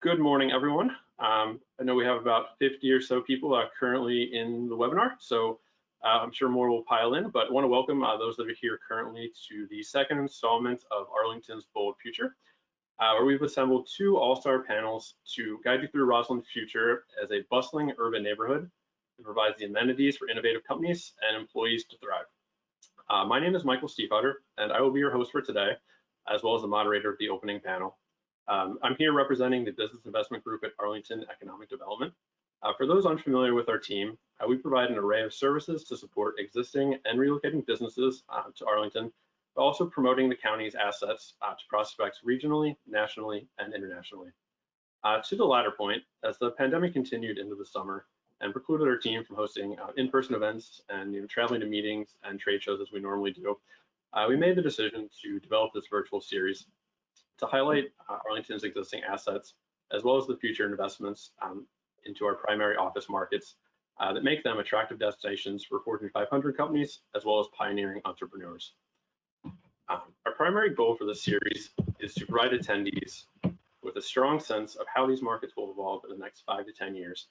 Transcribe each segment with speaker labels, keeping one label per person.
Speaker 1: Good morning, everyone. I know we have about 50 or so people currently in the webinar, so I'm sure more will pile in, but I want to welcome those that are here currently to the second installment of Arlington's Bold Future, where we've assembled two all-star panels to guide you through Rosslyn's future as a bustling urban neighborhood that provides the amenities for innovative companies and employees to thrive. My name is Michael Stiefvater, and I will be your host for today, as well as the moderator of the opening panel. I'm here representing the Business Investment Group at Arlington Economic Development. For those unfamiliar with our team, we provide an array of services to support existing and relocating businesses to Arlington, but also promoting the county's assets to prospects regionally, nationally, and internationally. To the latter point, as the pandemic continued into the summer and precluded our team from hosting in-person events and traveling to meetings and trade shows as we normally do, we made the decision to develop this virtual series to highlight Arlington's existing assets, as well as the future investments into our primary office markets that make them attractive destinations for Fortune 500 companies, as well as pioneering entrepreneurs. Our primary goal for this series is to provide attendees with a strong sense of how these markets will evolve in the next 5 to 10 years.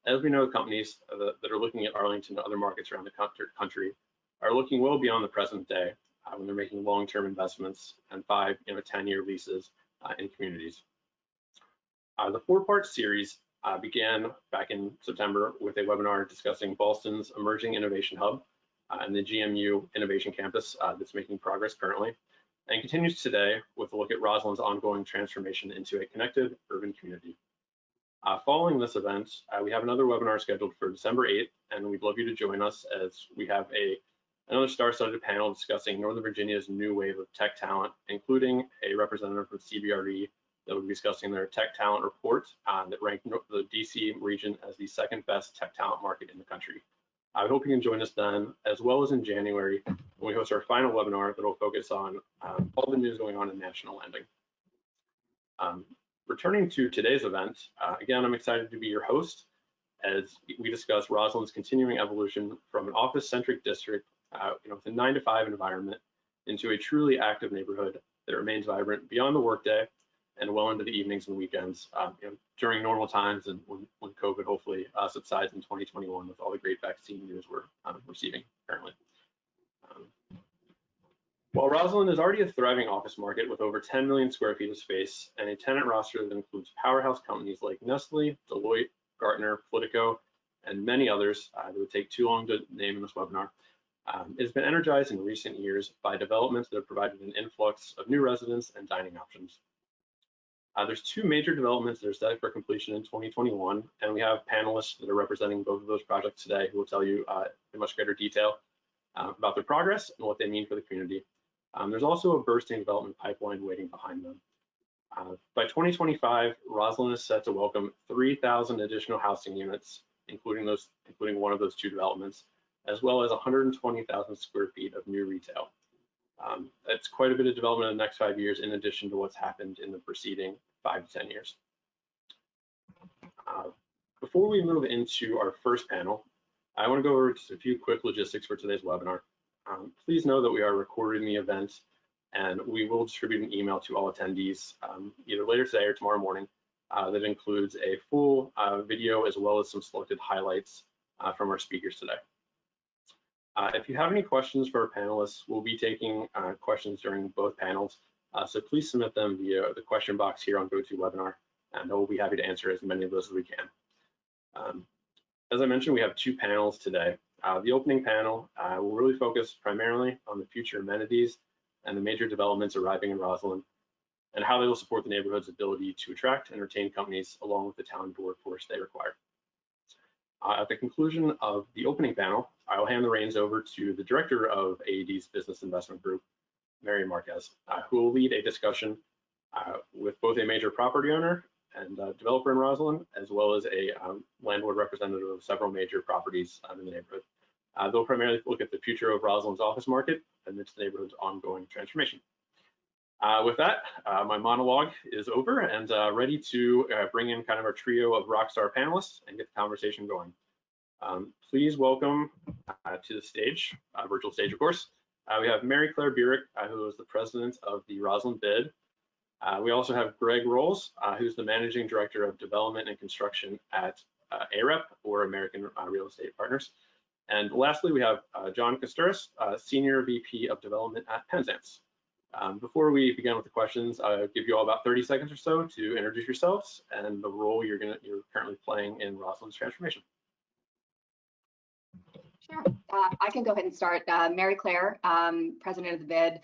Speaker 1: As we know, companies that are looking at Arlington and other markets around the country are looking well beyond the present day when they're making long-term investments and 5, 10-year leases in communities. The 4-part series began back in September with a webinar discussing Boston's emerging innovation hub and the GMU Innovation Campus that's making progress currently, and continues today with a look at Rosslyn's ongoing transformation into a connected urban community. Following this event, we have another webinar scheduled for December 8th, and we'd love you to join us as we have another star-studded panel discussing Northern Virginia's new wave of tech talent, including a representative from CBRE that will be discussing their tech talent report that ranked the DC region as the second best tech talent market in the country. I hope you can join us then, as well as in January, when we host our final webinar that will focus on all the news going on in national lending. Returning to today's event, again, I'm excited to be your host as we discuss Rosslyn's continuing evolution from an office-centric district with a 9-to-5 environment into a truly active neighborhood that remains vibrant beyond the workday and well into the evenings and weekends during normal times and when COVID hopefully subsides in 2021 with all the great vaccine news we're receiving currently. While Rosslyn is already a thriving office market with over 10 million square feet of space and a tenant roster that includes powerhouse companies like Nestle, Deloitte, Gartner, Politico, and many others that would take too long to name in this webinar, it has been energized in recent years by developments that have provided an influx of new residents and dining options. There's 2 major developments that are set for completion in 2021, and we have panelists that are representing both of those projects today who will tell you in much greater detail about their progress and what they mean for the community. There's also a bursting development pipeline waiting behind them. By 2025, Rosslyn is set to welcome 3,000 additional housing units, including one of those 2 developments, as well as 120,000 square feet of new retail. That's quite a bit of development in the next 5 years, in addition to what's happened in the preceding 5 to 10 years. Before we move into our first panel, I want to go over just a few quick logistics for today's webinar. Please know that we are recording the event, and we will distribute an email to all attendees either later today or tomorrow morning that includes a full video as well as some selected highlights from our speakers today. If you have any questions for our panelists, we'll be taking questions during both panels, so please submit them via the question box here on GoToWebinar, and we'll be happy to answer as many of those as we can. As I mentioned, we have 2 panels today. The opening panel will really focus primarily on the future amenities and the major developments arriving in Rosslyn and how they will support the neighborhood's ability to attract and retain companies along with the talented workforce they require. At the conclusion of the opening panel, I will hand the reins over to the director of AED's Business Investment Group, Marian Marquez, who will lead a discussion with both a major property owner and developer in Rosslyn, as well as a landlord representative of several major properties in the neighborhood. They'll primarily look at the future of Rosslyn's office market and its neighborhood's ongoing transformation. With that, my monologue is over and ready to bring in kind of our trio of rockstar panelists and get the conversation going. Please welcome to the stage, virtual stage of course, we have Mary Claire Burick, who is the president of the Rosslyn BID, We also have Greg Rowles, who's the Managing Director of Development and Construction at AREP, or American Real Estate Partners. And lastly, we have John Kusturiss, Senior VP of Development at Penzance. Before we begin with the questions, I'll give you all about 30 seconds or so to introduce yourselves and the role you're currently playing in Rosslyn's transformation.
Speaker 2: Sure, I can go ahead and start. Mary Claire, president of the BID.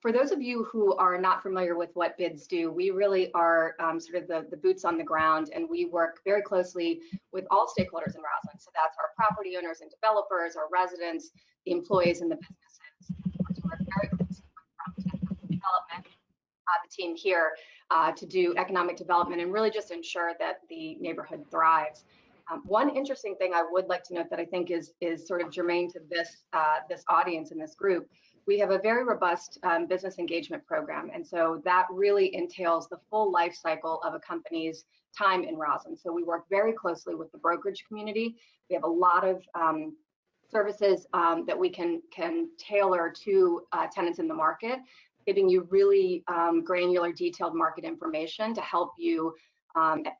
Speaker 2: For those of you who are not familiar with what BIDs do, we really are sort of the boots on the ground, and we work very closely with all stakeholders in Rosslyn. So that's our property owners and developers, our residents, the employees, and the businesses. We work very closely with development, the team here, to do economic development and really just ensure that the neighborhood thrives. One interesting thing I would like to note that I think is sort of germane to this audience and this group, we have a very robust business engagement program, and so that really entails the full life cycle of a company's time in Rosslyn. So we work very closely with the brokerage community. We have a lot of services that we can tailor to tenants in the market, giving you really granular, detailed market information to help you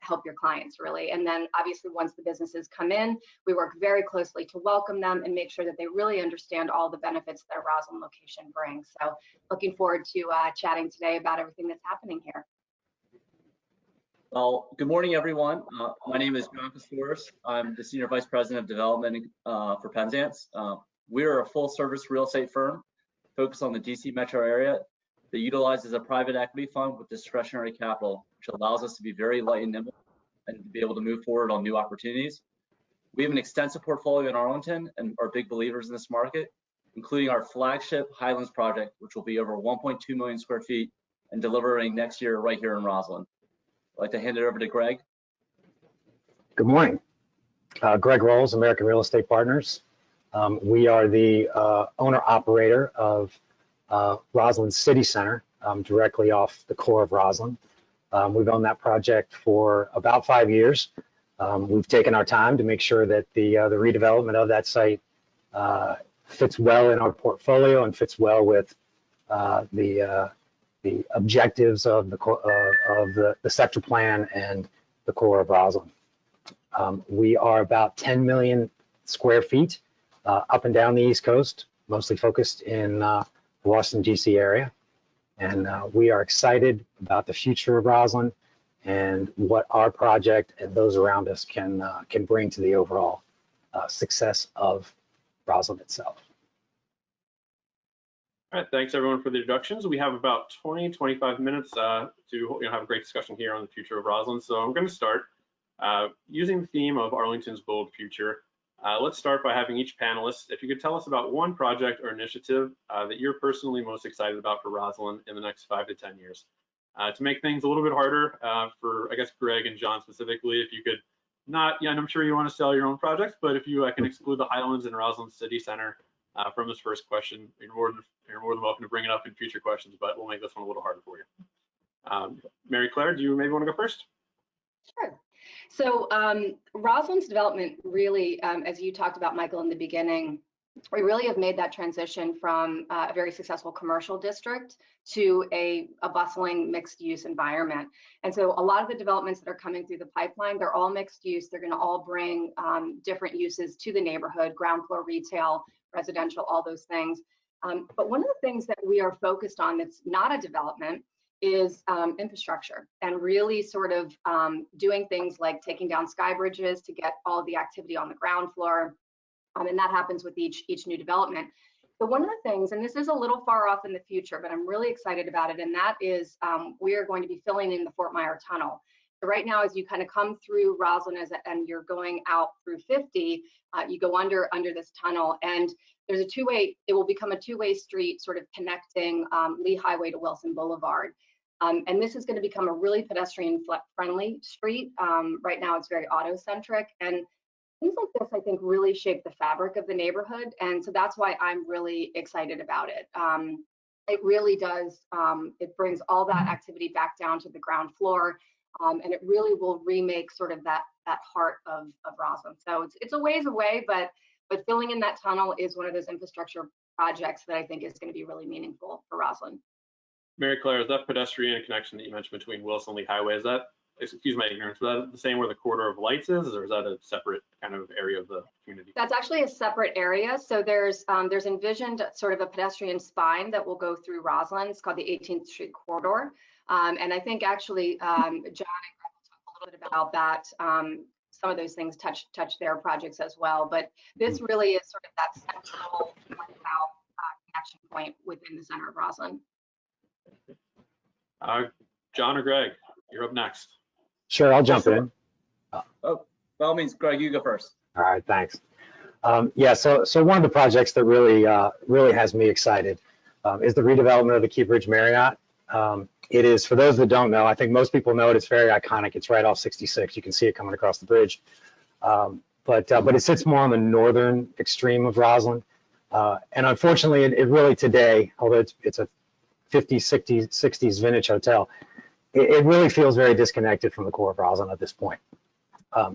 Speaker 2: help your clients, really. And then obviously once the businesses come in, we work very closely to welcome them and make sure that they really understand all the benefits that a Rosslyn location brings. So looking forward to chatting today about everything that's happening here.
Speaker 3: Well, good morning, everyone. My name is John Kusturiss. I'm the Senior Vice President of Development for Penzance. We're a full-service real estate firm focused on the DC metro area that utilizes a private equity fund with discretionary capital, which allows us to be very light and nimble and to be able to move forward on new opportunities. We have an extensive portfolio in Arlington and are big believers in this market, including our flagship Highlands project, which will be over 1.2 million square feet and delivering next year right here in Rosslyn. I'd like to hand it over to Greg.
Speaker 4: Good morning. Greg Rowles, American Real Estate Partners. We are the owner-operator of Rosslyn City Center, directly off the core of Rosslyn. We've owned that project for about 5 years. We've taken our time to make sure that the redevelopment of that site fits well in our portfolio and fits well with the objectives of the sector plan and the core of Rosslyn. We are about 10 million square feet up and down the East Coast, mostly focused in the Washington, D.C. area. And we are excited about the future of Rosslyn and what our project and those around us can bring to the overall success of Rosslyn itself.
Speaker 1: All right, thanks everyone for the introductions. We have about 20-25 minutes to have a great discussion here on the future of Rosslyn. So I'm going to start using the theme of Arlington's bold future. Let's start by having each panelist, if you could tell us about one project or initiative that you're personally most excited about for Rosslyn in the next 5 to 10 years. To make things a little bit harder for, I guess, Greg and John specifically, if you could not, yeah, and I'm sure you want to sell your own projects, but if you can exclude the Highlands and Rosslyn City Center from this first question, you're more than welcome to bring it up in future questions, but we'll make this one a little harder for you. Mary Claire, do you maybe want to go first?
Speaker 2: Sure. So Roslyn's development really, as you talked about, Michael, in the beginning, we really have made that transition from a very successful commercial district to a bustling mixed use environment. And so a lot of the developments that are coming through the pipeline, they're all mixed use. They're going to all bring different uses to the neighborhood, ground floor retail, residential, all those things. But one of the things that we are focused on that's not a development is infrastructure, and really sort of doing things like taking down sky bridges to get all the activity on the ground floor. And that happens with each new development. But one of the things, and this is a little far off in the future, but I'm really excited about it, and that is we are going to be filling in the Fort Myer Tunnel. So right now, as you kind of come through Rosslyn and you're going out through 50, you go under this tunnel, and there's a two-way, it will become a two-way street sort of connecting Lee Highway to Wilson Boulevard. And this is going to become a really pedestrian-friendly street. Right now, it's very auto-centric, and things like this, I think, really shape the fabric of the neighborhood. And so that's why I'm really excited about it. It really does, it brings all that activity back down to the ground floor. And it really will remake sort of that heart of Rosslyn. So it's a ways away, but filling in that tunnel is one of those infrastructure projects that I think is going to be really meaningful for Rosslyn.
Speaker 1: Mary Claire, is that pedestrian connection that you mentioned between Wilson and Lee Highway, is that, excuse my ignorance, is that the same where the corridor of lights is, or is that a separate kind of area of the community?
Speaker 2: That's actually a separate area. So there's envisioned sort of a pedestrian spine that will go through Rosslyn. It's called the 18th Street corridor. And I think actually John and Greg will talk a little bit about that. Some of those things touch their projects as well. But this really is sort of that central south connection point within the center of Rosslyn.
Speaker 1: John or Greg, you're up next.
Speaker 4: Sure, I'll jump in.
Speaker 3: Oh, by all means, Greg, you go first.
Speaker 4: All right, thanks. Yeah, so one of the projects that really has me excited is the redevelopment of the Key Bridge Marriott. It is, for those that don't know, I think most people know it, it's very iconic. It's right off 66. You can see it coming across the bridge. But it sits more on the northern extreme of Rosslyn. And unfortunately, it really today, although it's a 50s, 60s vintage hotel, it really feels very disconnected from the core of Rosslyn at this point.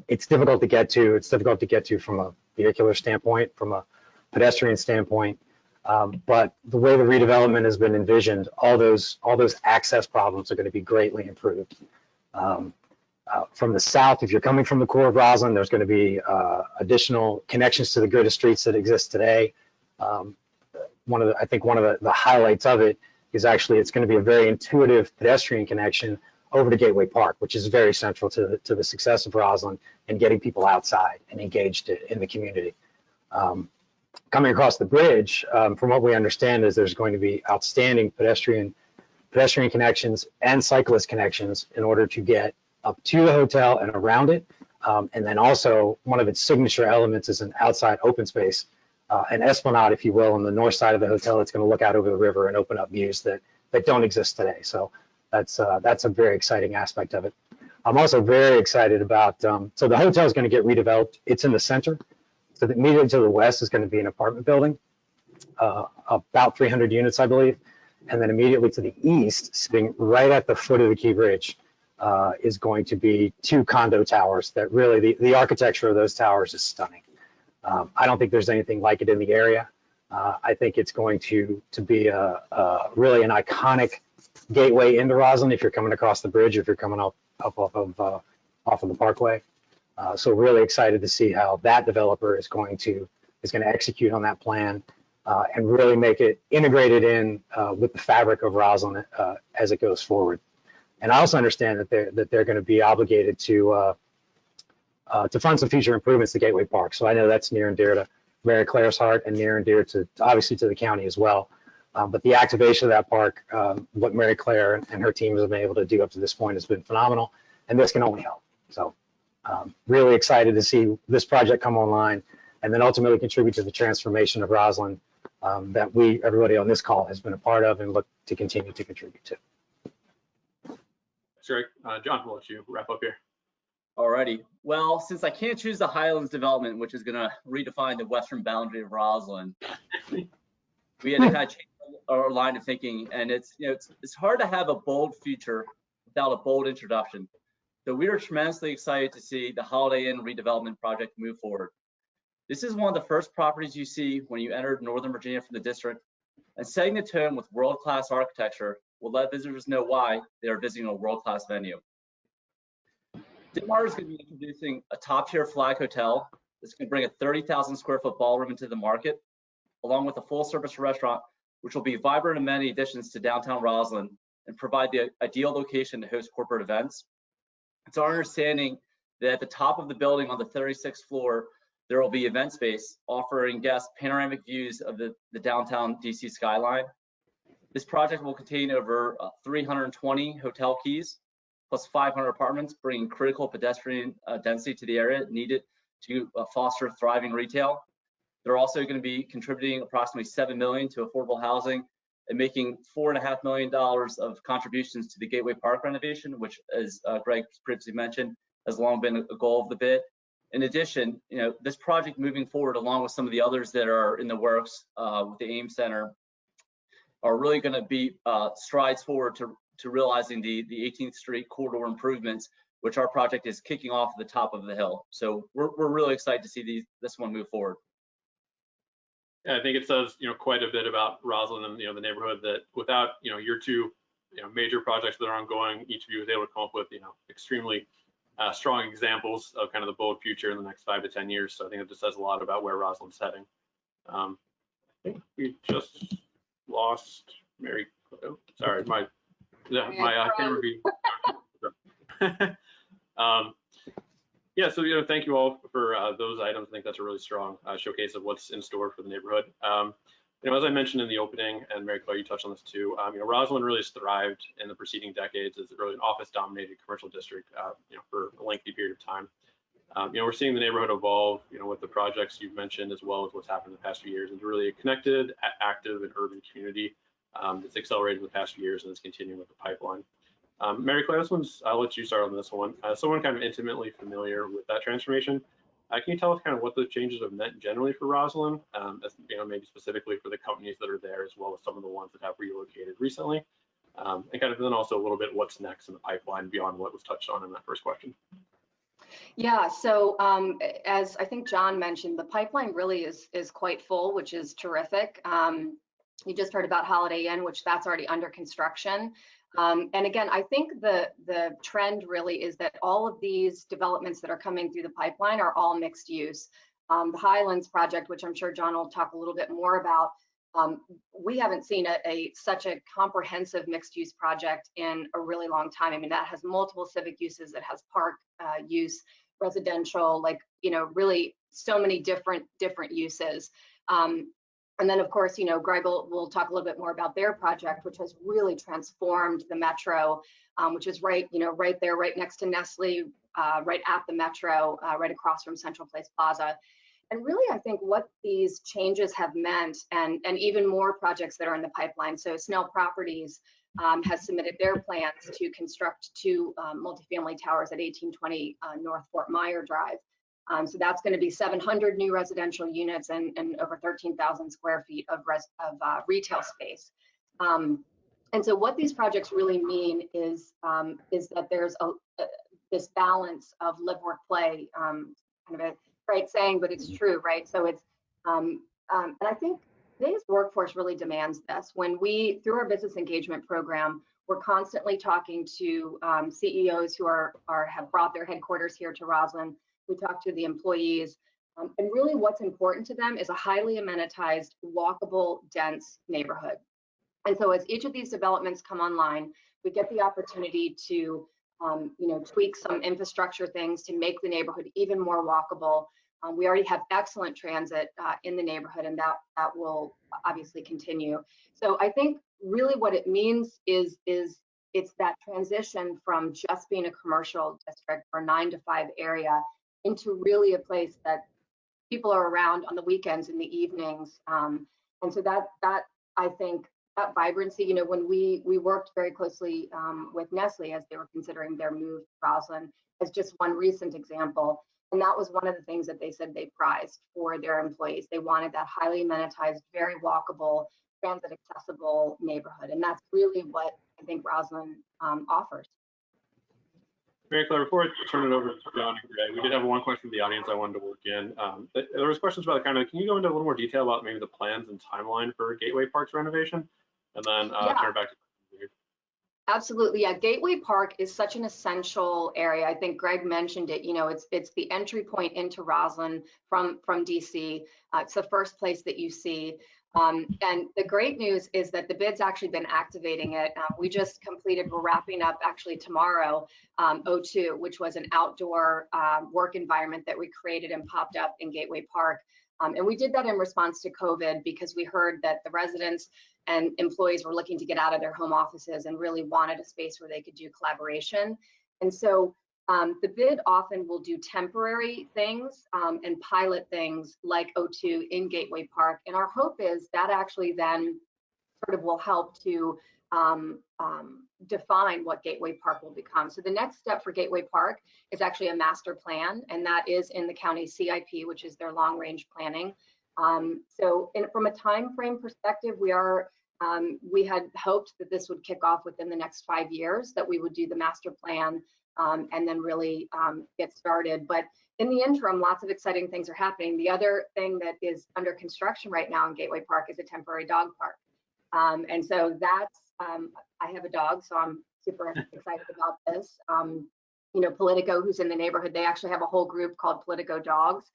Speaker 4: It's difficult to get to. It's difficult to get to from a vehicular standpoint, from a pedestrian standpoint. But the way the redevelopment has been envisioned, all those access problems are going to be greatly improved. From the south, if you're coming from the core of Rosslyn, there's going to be additional connections to the grid of streets that exist today. I think one of the highlights of it is actually it's going to be a very intuitive pedestrian connection over to Gateway Park, which is very central to the success of Rosslyn and getting people outside and engaged in the community. Coming across the bridge, from what we understand, is there's going to be outstanding pedestrian connections and cyclist connections in order to get up to the hotel and around it. And then also one of its signature elements is an outside open space, an esplanade, if you will, on the north side of the hotel that's going to look out over the river and open up views that don't exist today. So that's a very exciting aspect of it. I'm also very excited about, so the hotel is going to get redeveloped. It's in the center. So immediately to the west is going to be an apartment building, about 300 units, I believe. And then immediately to the east, sitting right at the foot of the Key Bridge, is going to be 2 condo towers that really, the architecture of those towers is stunning. I don't think there's anything like it in the area. I think it's going to be really an iconic gateway into Rosslyn if you're coming across the bridge, if you're coming off of the Parkway. So really excited to see how that developer is going to execute on that plan and really make it integrated in with the fabric of Rosslyn as it goes forward. And I also understand that they're going to be obligated to fund some future improvements to Gateway Park. So I know that's near and dear to Mary Claire's heart and near and dear to obviously to the county as well. But the activation of that park, what Mary Claire and her team have been able to do up to this point has been phenomenal, and this can only help. So really excited to see this project come online and then ultimately contribute to the transformation of Rosslyn that everybody on this call has been a part of and look to continue to contribute to.
Speaker 1: Sure. John, we'll let you wrap up here.
Speaker 3: Alrighty. Well, since I can't choose the Highlands development, which is going to redefine the western boundary of Rosslyn, we had to kind of change our line of thinking, and it's hard to have a bold future without a bold introduction. So we are tremendously excited to see the Holiday Inn redevelopment project move forward. This is one of the first properties you see when you enter Northern Virginia from the district, and setting the tone with world-class architecture will let visitors know why they are visiting a world-class venue. Dimar is going to be introducing a top-tier flag hotel that's going to bring a 30,000 square foot ballroom into the market, along with a full-service restaurant, which will be vibrant amenity additions to downtown Rosslyn and provide the ideal location to host corporate events. It's our understanding that at the top of the building on the 36th floor, there will be event space offering guests panoramic views of the downtown DC skyline. This project will contain over 320 hotel keys, plus 500 apartments, bringing critical pedestrian density to the area needed to foster thriving retail. They're also going to be contributing approximately $7 million to affordable housing and making $4.5 million of contributions to the Gateway Park renovation, which, as Greg previously mentioned, has long been a goal of the bid. In addition, this project moving forward, along with some of the others that are in the works with the AIM Center, are really going to be strides forward to realizing the 18th Street corridor improvements, which our project is kicking off at the top of the hill. So we're really excited to see this one move forward.
Speaker 1: Yeah, I think it says quite a bit about Rosslyn and the neighborhood that without your two major projects that are ongoing. Each of you was able to come up with extremely strong examples of kind of the bold future in the next 5 to 10 years. So I think it just says a lot about where Rosslyn's heading. I think we just lost Mary. Oh, sorry, my camera view. Yeah, so thank you all for those items. I think that's a really strong showcase of what's in store for the neighborhood. As I mentioned in the opening, and Mary Claire, you touched on this too, Rosslyn really has thrived in the preceding decades as really an office-dominated commercial district, for a lengthy period of time. We're seeing the neighborhood evolve, with the projects you've mentioned, as well as what's happened in the past few years, into really a connected, active, and urban community that's accelerated in the past few years and is continuing with the pipeline. Mary Claire, I'll let you start on this one. Someone kind of intimately familiar with that transformation, can you tell us kind of what the changes have meant generally for Rosslyn, maybe specifically for the companies that are there, as well as some of the ones that have relocated recently, and kind of then also a little bit what's next in the pipeline beyond what was touched on in that first question?
Speaker 2: Yeah, so as I think John mentioned, the pipeline really is quite full, which is terrific. You just heard about Holiday Inn, which that's already under construction. And again, I think the trend really is that all of these developments that are coming through the pipeline are all mixed use. The Highlands project, which I'm sure John will talk a little bit more about, we haven't seen such a comprehensive mixed use project in a really long time. I mean, that has multiple civic uses, it has park use, residential, really so many different uses. And then, of course, Greg will talk a little bit more about their project, which has really transformed the metro, which is right there, right next to Nestle, right at the metro, right across from Central Place Plaza. And really, I think what these changes have meant, and even more projects that are in the pipeline. So Snell Properties has submitted their plans to construct 2 multifamily towers at 1820 North Fort Myer Drive. So that's going to be 700 new residential units and over 13,000 square feet of retail space. And so what these projects really mean is that there's this balance of live, work, play, kind of a great saying, but it's true, right? So it's, and I think today's workforce really demands this. When through our business engagement program, we're constantly talking to CEOs who have brought their headquarters here to Rosslyn. We talk to the employees, and really what's important to them is a highly amenitized, walkable, dense neighborhood. And so as each of these developments come online, we get the opportunity to tweak some infrastructure things to make the neighborhood even more walkable. We already have excellent transit in the neighborhood, and that will obviously continue. So I think really what it means is it's that transition from just being a commercial district or 9 to 5 area into really a place that people are around on the weekends and the evenings. And so that I think that vibrancy, when we worked very closely with Nestle as they were considering their move to Rosslyn as just one recent example. And that was one of the things that they said they prized for their employees. They wanted that highly amenitized, very walkable, transit accessible neighborhood. And that's really what I think Rosslyn offers.
Speaker 1: Mary Claire, before I turn it over to John and Greg, we did have one question from the audience I wanted to work in. There was questions about can you go into a little more detail about maybe the plans and timeline for Gateway Park's renovation? And then turn it back to you.
Speaker 2: Absolutely, yeah. Gateway Park is such an essential area. I think Greg mentioned it. It's the entry point into Rosslyn from DC. It's the first place that you see. And the great news is that the bid's actually been activating it. We just completed, we're wrapping up actually tomorrow, O2, which was an outdoor work environment that we created and popped up in Gateway Park. And we did that in response to COVID because we heard that the residents and employees were looking to get out of their home offices and really wanted a space where they could do collaboration. And so the bid often will do temporary things and pilot things like O2 in Gateway Park. And our hope is that actually then sort of will help to define what Gateway Park will become. So the next step for Gateway Park is actually a master plan, and that is in the county CIP, which is their long range planning. So from a time frame perspective, we had hoped that this would kick off within the next 5 years, that we would do the master plan and then really get started. But in the interim, lots of exciting things are happening. The other thing that is under construction right now in Gateway Park is a temporary dog park. And so that's I have a dog, so I'm super excited about this. You know, Politico, who's in the neighborhood, they actually have a whole group called Politico Dogs.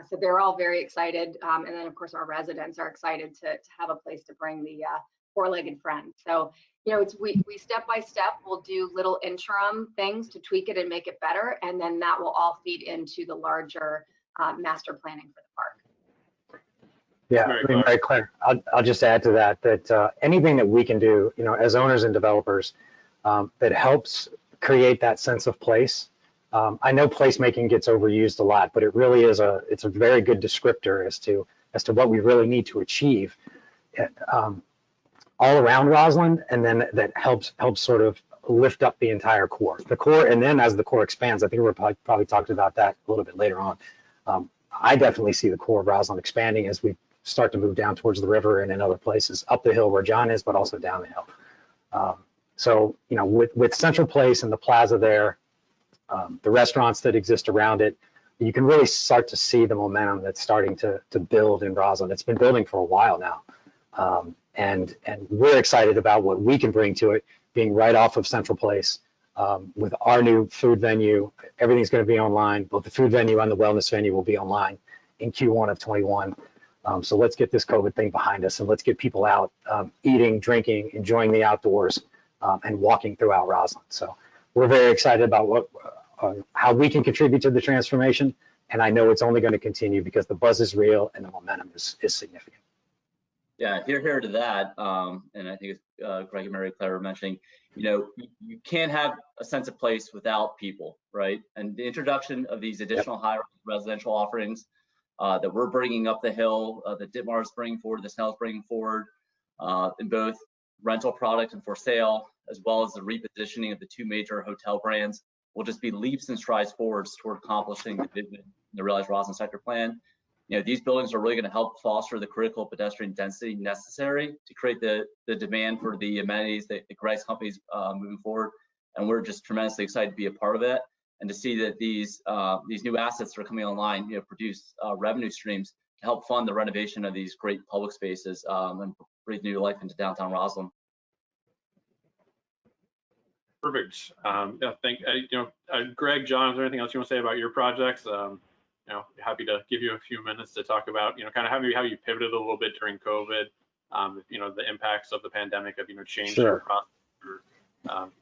Speaker 2: So they're all very excited. And then, of course, our residents are excited to have a place to bring the four-legged friend. So, you know, we step by step, we'll do little interim things to tweak it and make it better. And then that will all feed into the larger master planning for the park.
Speaker 4: Yeah, Mary Claire, I'll just add to that anything that we can do, you know, as owners and developers that helps create that sense of place. I know placemaking gets overused a lot, but it really is it's a very good descriptor as to what we really need to achieve all around Rosslyn, and then that helps sort of lift up the entire core. The core, and then as the core expands, I think we're probably talking about that a little bit later on. I definitely see the core of Rosslyn expanding as we start to move down towards the river and in other places, up the hill where John is, but also down the hill. So, you know, with Central Place and the plaza there, the restaurants that exist around it, you can really start to see the momentum that's starting to build in Rosslyn. It's been building for a while now. And we're excited about what we can bring to it, being right off of Central Place with our new food venue. Everything's going to be online. Both the food venue and the wellness venue will be online in Q1 of 21. So let's get this COVID thing behind us and let's get people out eating, drinking, enjoying the outdoors, and walking throughout Rosslyn. So we're very excited about how we can contribute to the transformation. And I know it's only going to continue because the buzz is real and the momentum is significant.
Speaker 3: Yeah, here to that, and I think it's Greg and Mary Claire were mentioning, you know, you can't have a sense of place without people, right? And the introduction of these additional high residential offerings that we're bringing up the hill, that Ditmar is bringing forward, the Snell's bringing forward, in both rental product and for sale, as well as the repositioning of the two major hotel brands, will just be leaps and strides forwards toward accomplishing the vision, the Realized Rosslyn Sector Plan. You know, these buildings are really going to help foster the critical pedestrian density necessary to create the demand for the amenities that Greg's company's moving forward. And we're just tremendously excited to be a part of it and to see that these new assets that are coming online, you know, produce revenue streams to help fund the renovation of these great public spaces and breathe new life into downtown Rosslyn.
Speaker 1: Perfect. Yeah, Greg, John, is there anything else you want to say about your projects? You know, happy to give you a few minutes to talk about, you know, kind of how you pivoted a little bit during COVID, you know, the impacts of the pandemic have, you know, changed your process or,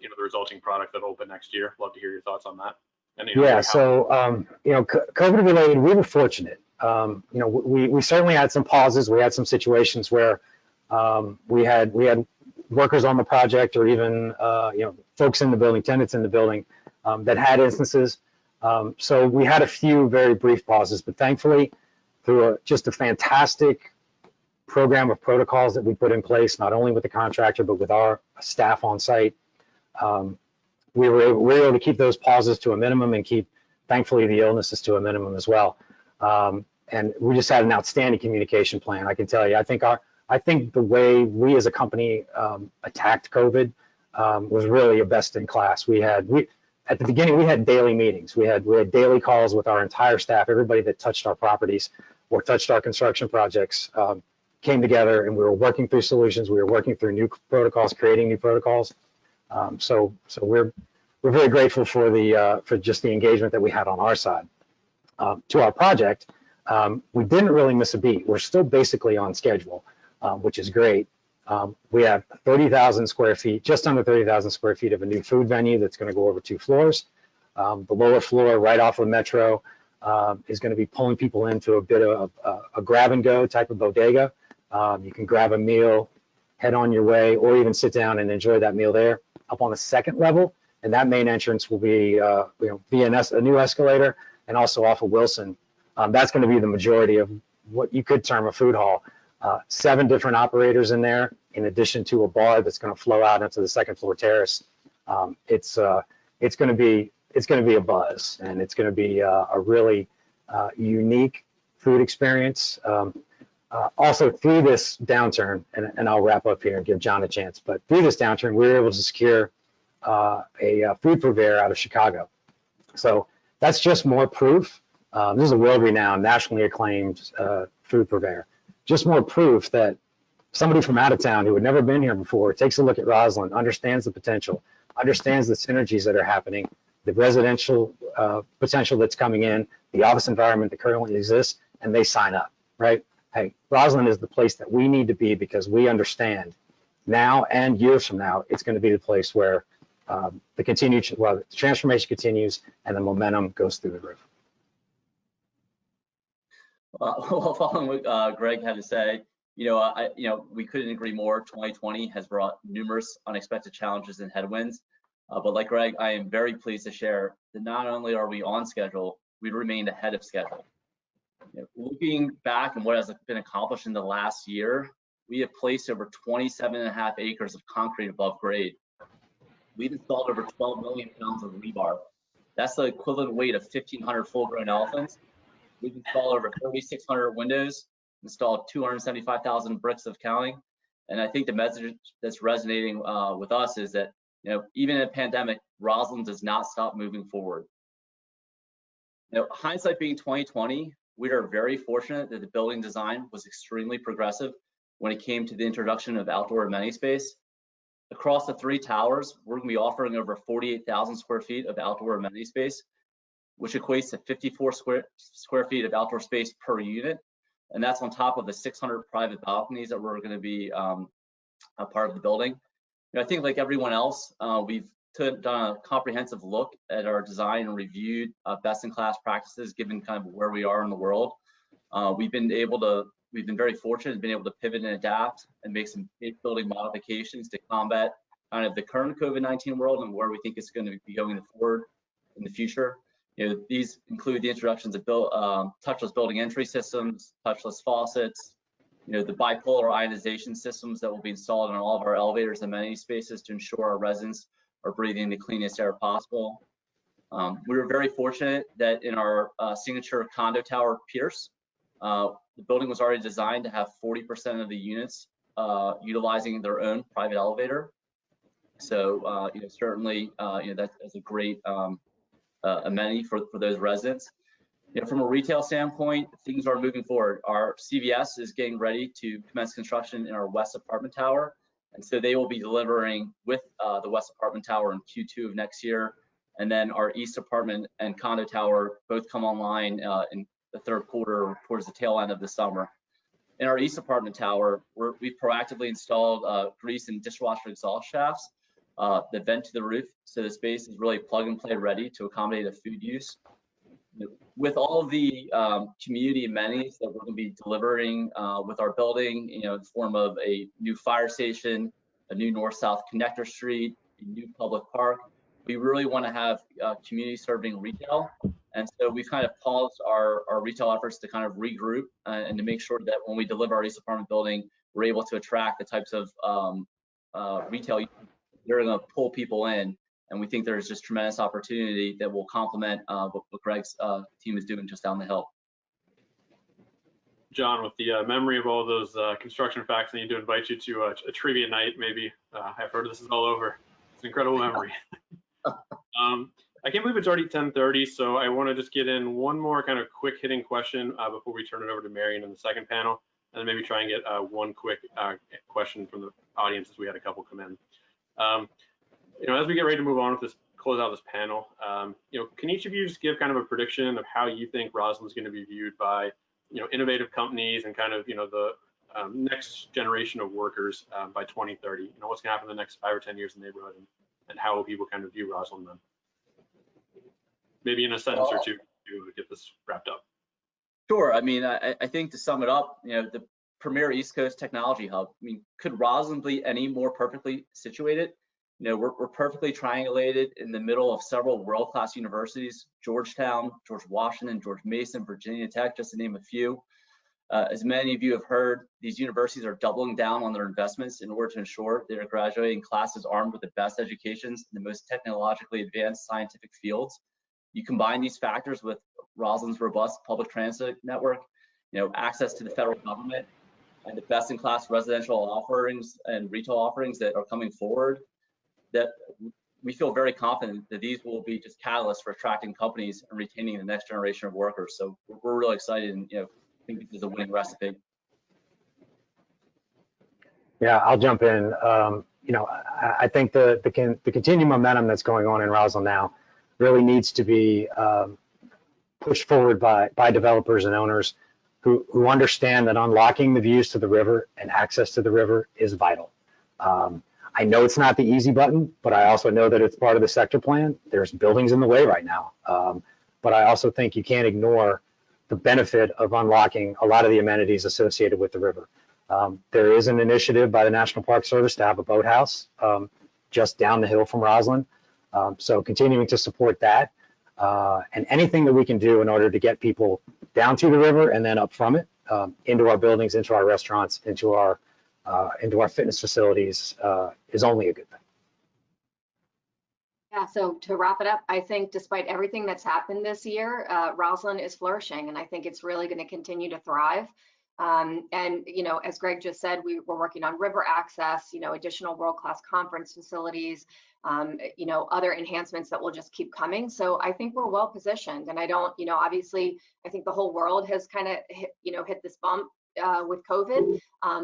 Speaker 1: you know, the resulting product that'll open next year. Love to hear your thoughts on that. And, you know,
Speaker 4: yeah, so, you know, COVID related, we were fortunate. You know, we certainly had some pauses. We had some situations where we had workers on the project or even, you know, folks in the building, tenants in the building that had instances. So we had a few very brief pauses, but thankfully, through just a fantastic program of protocols that we put in place, not only with the contractor, but with our staff on site, we were able to keep those pauses to a minimum and keep, thankfully, the illnesses to a minimum as well. And we just had an outstanding communication plan. I can tell you, I think the way we as a company attacked COVID was really a best in class. At the beginning, we had daily meetings. We had daily calls with our entire staff. Everybody that touched our properties or touched our construction projects came together, and we were working through solutions. We were working through new protocols, creating new protocols. So we're very grateful for just the engagement that we had on our side. To our project, we didn't really miss a beat. We're still basically on schedule, which is great. We have 30,000 square feet, just under 30,000 square feet of a new food venue that's going to go over 2 floors. The lower floor, right off of Metro, is going to be pulling people into a bit of a grab and go type of bodega. You can grab a meal, head on your way, or even sit down and enjoy that meal there. Up on the second level, and that main entrance will be, you know, via a new escalator, and also off of Wilson. That's going to be the majority of what you could term a food hall. 7 different operators in there, in addition to a bar that's going to flow out into the second floor terrace. It's going to be a buzz, and it's going to be a really unique food experience. Also, through this downturn, and I'll wrap up here and give John a chance, but through this downturn, we were able to secure a food purveyor out of Chicago. So that's just more proof. This is a world-renowned, nationally acclaimed food purveyor. Just more proof that somebody from out of town who had never been here before takes a look at Rosslyn, understands the potential, understands the synergies that are happening, the residential potential that's coming in, the office environment that currently exists, and they sign up, right? Hey, Rosslyn is the place that we need to be because we understand now and years from now, it's going to be the place where the transformation continues and the momentum goes through the roof.
Speaker 3: Well, following what Greg had to say, we couldn't agree more. 2020 has brought numerous unexpected challenges and headwinds. But like Greg, I am very pleased to share that not only are we on schedule, we remained ahead of schedule. Looking back on what has been accomplished in the last year, we have placed over 27.5 acres of concrete above grade. We've installed over 12 million pounds of rebar. That's the equivalent weight of 1,500 full-grown elephants. We've installed over 3,600 windows, installed 275,000 bricks of counting. And I think the message that's resonating with us is that, even in a pandemic, Rosslyn does not stop moving forward. Hindsight being 2020, we are very fortunate that the building design was extremely progressive when it came to the introduction of outdoor amenity space. Across the 3 towers, we're going to be offering over 48,000 square feet of outdoor amenity space, which equates to 54 square feet of outdoor space per unit. And that's on top of the 600 private balconies that we're going to be a part of the building. I think like everyone else, we've done a comprehensive look at our design and reviewed best-in-class practices given kind of where we are in the world. We've been very fortunate in being able to pivot and adapt and make some building modifications to combat kind of the current COVID-19 world and where we think it's going to be going forward in the future. These include the introductions of touchless building entry systems, touchless faucets, the bipolar ionization systems that will be installed in all of our elevators and amenity spaces to ensure our residents are breathing the cleanest air possible. We were very fortunate that in our signature condo tower, Pierce, the building was already designed to have 40% of the units utilizing their own private elevator. So, certainly, that's a great amenity for those residents. From a retail standpoint, things are moving forward. Our CVS is getting ready to commence construction in our West Apartment Tower. And so they will be delivering with the West Apartment Tower in Q2 of next year. And then our East Apartment and Condo Tower both come online in the third quarter towards the tail end of the summer. In our East Apartment Tower, we've proactively installed grease and dishwasher exhaust shafts that vent to the roof. So the space is really plug and play ready to accommodate a food use. With all of the community amenities that we're going to be delivering with our building, in the form of a new fire station, a new north-south connector street, a new public park, we really want to have community serving retail. And so we've kind of paused our retail efforts to kind of regroup and to make sure that when we deliver our East Apartment building, we're able to attract the types of retail that are going to pull people in. And we think there's just tremendous opportunity that will complement what Greg's team is doing just down the hill.
Speaker 1: John, with the memory of all those construction facts, I need to invite you to a trivia night, maybe. I've heard this is all over. It's an incredible memory. I can't believe it's already 10:30, so I want to just get in one more kind of quick hitting question before we turn it over to Marian in the second panel, and then maybe try and get one quick question from the audience as we had a couple come in. As we get ready to move on with this, close out this panel, can each of you just give kind of a prediction of how you think Rosslyn is going to be viewed by, innovative companies and kind of, the next generation of workers by 2030? What's going to happen in the next 5 or 10 years in the neighborhood, and how will people kind of view Rosslyn then? Maybe in a sentence or two to get this wrapped up.
Speaker 3: Sure. I mean, I think to sum it up, the premier East Coast technology hub. I mean, could Rosslyn be any more perfectly situated? We're perfectly triangulated in the middle of several world-class universities: Georgetown, George Washington, George Mason, Virginia Tech, just to name a few. As many of you have heard, these universities are doubling down on their investments in order to ensure they are graduating classes armed with the best educations in the most technologically advanced scientific fields. You combine these factors with Roslyn's robust public transit network, access to the federal government, and the best-in-class residential offerings and retail offerings that are coming forward, that we feel very confident that these will be just catalysts for attracting companies and retaining the next generation of workers. So we're really excited and think this is a winning recipe.
Speaker 4: Yeah, I'll jump in. I think the continued momentum that's going on in Rosslyn now really needs to be pushed forward by developers and owners who understand that unlocking the views to the river and access to the river is vital. I know it's not the easy button, but I also know that it's part of the sector plan. There's buildings in the way right now. But I also think you can't ignore the benefit of unlocking a lot of the amenities associated with the river. There is an initiative by the National Park Service to have a boathouse just down the hill from Rosslyn. So continuing to support that and anything that we can do in order to get people down to the river and then up from it into our buildings, into our restaurants, into our fitness facilities is only a good thing.
Speaker 2: Yeah, so to wrap it up, I think despite everything that's happened this year, Rosslyn is flourishing, and I think it's really going to continue to thrive. And, as Greg just said, we're working on river access, additional world-class conference facilities, other enhancements that will just keep coming. So I think we're well positioned. And I don't, obviously, I think the whole world has kind of hit this bump with COVID,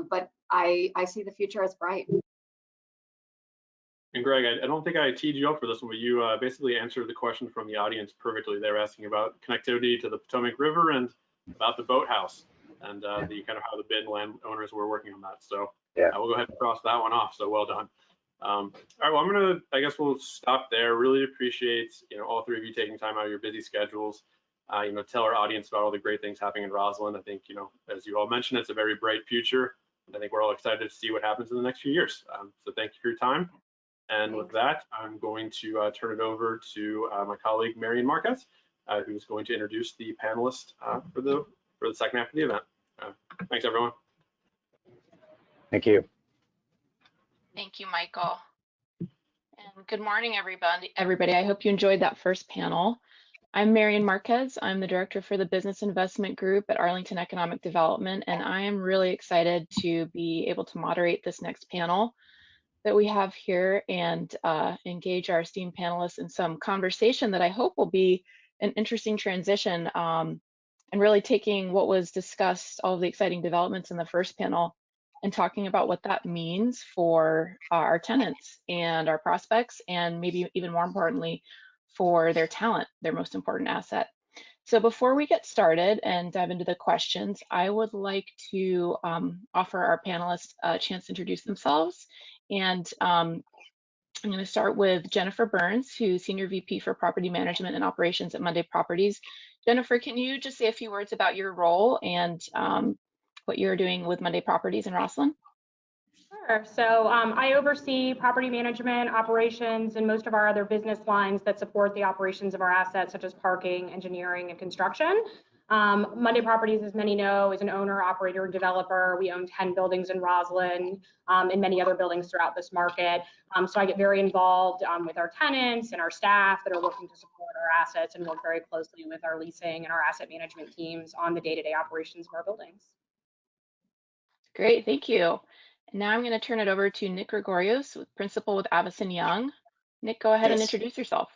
Speaker 2: but I see the future as bright.
Speaker 1: And Greg, I don't think I teed you up for this one, but you basically answered the question from the audience perfectly. They were asking about connectivity to the Potomac River and about the boathouse and the kind of how the bid landowners were working on that. So
Speaker 4: yeah,
Speaker 1: we'll go ahead and cross that one off. So well done. All right, well, I guess we'll stop there. Really appreciate, all three of you taking time out of your busy schedules. Tell our audience about all the great things happening in Rosslyn. I think, as you all mentioned, it's a very bright future. I think we're all excited to see what happens in the next few years. So thank you for your time. And with that, I'm going to turn it over to my colleague, Marian Marquez, who's going to introduce the panelists for the second half of the event. Thanks, everyone.
Speaker 4: Thank you.
Speaker 5: Thank you, Michael. And good morning, everybody. I hope you enjoyed that first panel. I'm Marian Marquez. I'm the director for the Business Investment Group at Arlington Economic Development, and I am really excited to be able to moderate this next panel that we have here and engage our esteemed panelists in some conversation that I hope will be an interesting transition and really taking what was discussed, all of the exciting developments in the first panel, and talking about what that means for our tenants and our prospects, and maybe even more importantly, for their talent, their most important asset. So before we get started and dive into the questions, I would like to offer our panelists a chance to introduce themselves. And I'm going to start with Jennifer Burns, who's Senior VP for Property Management and Operations at Monday Properties. Jennifer, can you just say a few words about your role and what you're doing with Monday Properties in Rosslyn?
Speaker 6: Sure. So I oversee property management, operations, and most of our other business lines that support the operations of our assets, such as parking, engineering, and construction. Monday Properties, as many know, is an owner, operator, and developer. We own 10 buildings in Rosslyn and many other buildings throughout this market. So I get very involved with our tenants and our staff that are looking to support our assets and work very closely with our leasing and our asset management teams on the day-to-day operations of our buildings.
Speaker 5: Great, thank you. Now I'm going to turn it over to Nick Gregorios, Principal with Avison Young. Nick, go ahead and introduce yourself.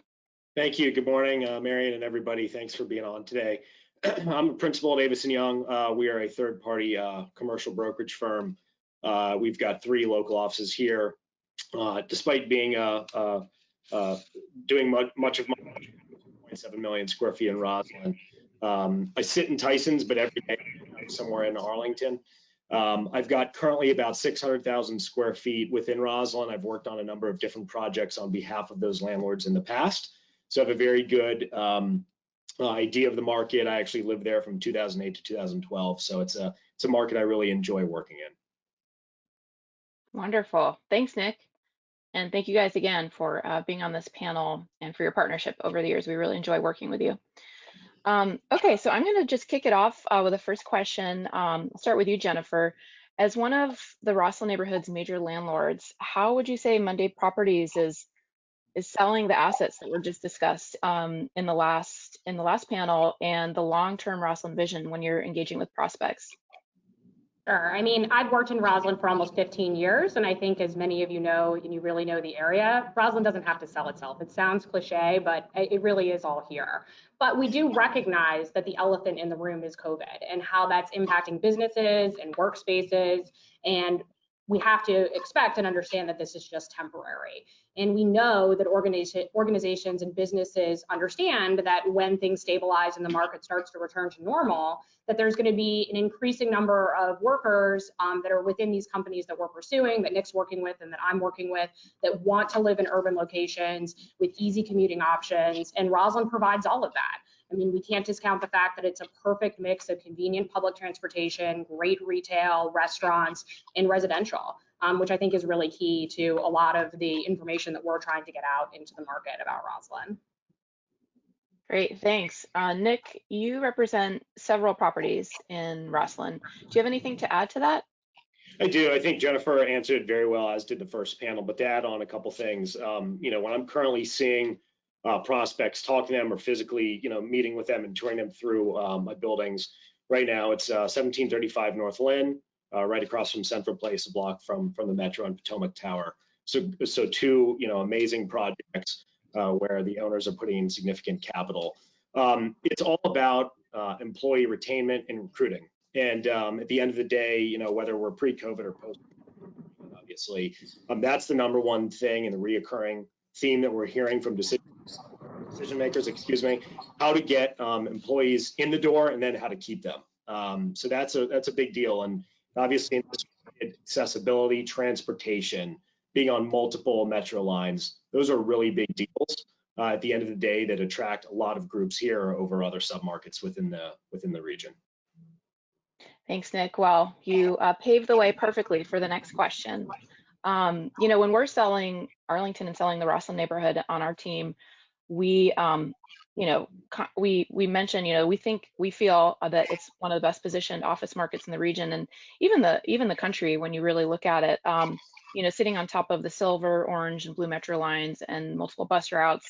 Speaker 7: Thank you. Good morning, Marian and everybody. Thanks for being on today. I'm a principal at Avison Young. We are a third-party commercial brokerage firm. We've got 3 local offices here. Despite being doing much of my 1.7 million square feet in Rosslyn, I sit in Tyson's, but every day I'm somewhere in Arlington. I've got currently about 600,000 square feet within Rosslyn. I've worked on a number of different projects on behalf of those landlords in the past. So I have a very good idea of the market. I actually lived there from 2008 to 2012. So it's a market I really enjoy working in.
Speaker 5: Wonderful. Thanks, Nick. And thank you guys again for being on this panel and for your partnership over the years. We really enjoy working with you. Okay, so I'm going to just kick it off with the first question. I'll start with you, Jennifer. As one of the Rosslyn neighborhood's major landlords, how would you say Monday Properties is selling the assets that were just discussed in the last panel and the long-term Rosslyn vision when you're engaging with prospects?
Speaker 6: Sure. I mean, I've worked in Rosslyn for almost 15 years, and I think as many of you know, and you really know the area, Rosslyn doesn't have to sell itself. It sounds cliche, but it really is all here. But we do recognize that the elephant in the room is COVID and how that's impacting businesses and workspaces. And we have to expect and understand that this is just temporary. And we know that organizations and businesses understand that when things stabilize and the market starts to return to normal, that there's going to be an increasing number of workers that are within these companies that we're pursuing, that Nick's working with and that I'm working with, that want to live in urban locations with easy commuting options. And Rosslyn provides all of that. I mean, we can't discount the fact that it's a perfect mix of convenient public transportation, great retail, restaurants, and residential, which I think is really key to a lot of the information that we're trying to get out into the market about Rosslyn.
Speaker 5: Great, thanks. Nick, you represent several properties in Rosslyn. Do you have anything to add to that?
Speaker 7: I do. I think Jennifer answered very well, as did the first panel, but to add on a couple things, when I'm currently seeing prospects, talk to them, or physically, meeting with them and touring them through my buildings. Right now, it's 1735 North Lynn, right across from Central Place, a block from the Metro and Potomac Tower. So two, amazing projects where the owners are putting in significant capital. It's all about employee retainment and recruiting. And at the end of the day, whether we're pre-COVID or post, obviously, that's the number one thing and the reoccurring theme that we're hearing from decision makers, how to get employees in the door and then how to keep them. So that's a big deal. And obviously, accessibility, transportation, being on multiple metro lines, those are really big deals at the end of the day that attract a lot of groups here over other submarkets within the region.
Speaker 5: Thanks, Nick. Well, you paved the way perfectly for the next question. When we're selling Arlington and selling the Rosslyn neighborhood on our team, we mentioned, we feel that it's one of the best positioned office markets in the region, and even the country when you really look at it. Sitting on top of the silver, orange, and blue metro lines and multiple bus routes,